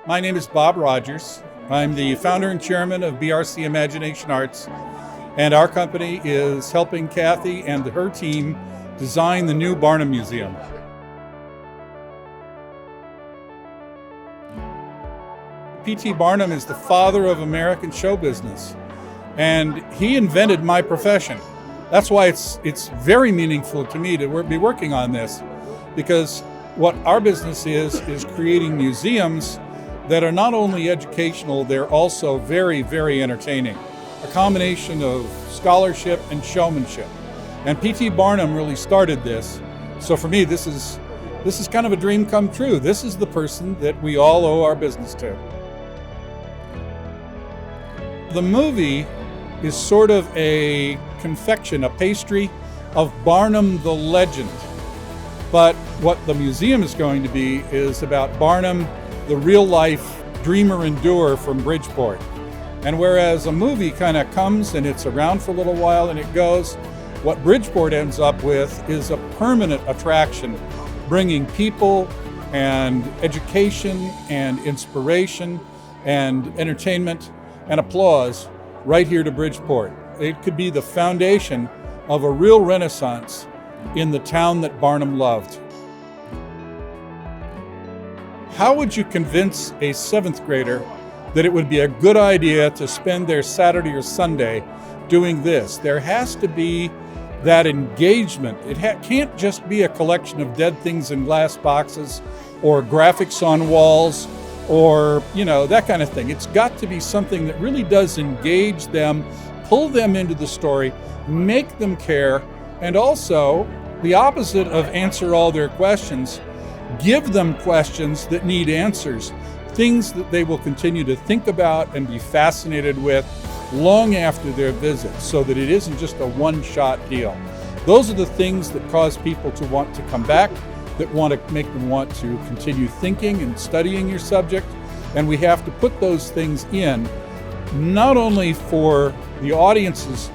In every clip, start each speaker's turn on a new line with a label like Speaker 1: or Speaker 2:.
Speaker 1: My name is Bob Rogers. I'm the founder and chairman of BRC Imagination Arts, and our company is helping Kathy and her team design the new Barnum Museum. P.T. Barnum is the father of American show business, and he invented my profession. That's why it's very meaningful to me to be working on this, because what our business is creating museums that are not only educational, they're also very, very entertaining. A combination of scholarship and showmanship. And P.T. Barnum really started this. So for me, this is kind of a dream come true. This is the person that we all owe our business to. The movie is sort of a confection, a pastry of Barnum the legend. But what the museum is going to be is about Barnum, the real-life dreamer and doer from Bridgeport. And whereas a movie kind of comes and it's around for a little while and it goes, what Bridgeport ends up with is a permanent attraction, bringing people and education and inspiration and entertainment and applause right here to Bridgeport. It could be the foundation of a real renaissance in the town that Barnum loved. How would you convince a 7th grader that it would be a good idea to spend their Saturday or Sunday doing this? There has to be that engagement. It can't just be a collection of dead things in glass boxes or graphics on walls or, that kind of thing. It's got to be something that really does engage them, pull them into the story, make them care, and also the opposite of answer all their questions, give them questions that need answers, things that they will continue to think about and be fascinated with long after their visit, so that it isn't just a one-shot deal. Those are the things that cause people to want to come back, that want to make them want to continue thinking and studying your subject. And we have to put those things in, not only for the audience's,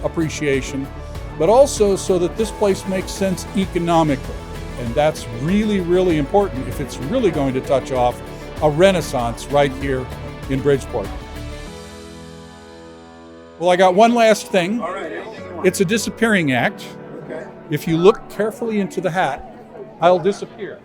Speaker 1: appreciation, but also so that this place makes sense economically. And that's really, really important if it's really going to touch off a renaissance right here in Bridgeport. Well, I got one last thing. It's a disappearing act. If you look carefully into the hat, I'll disappear.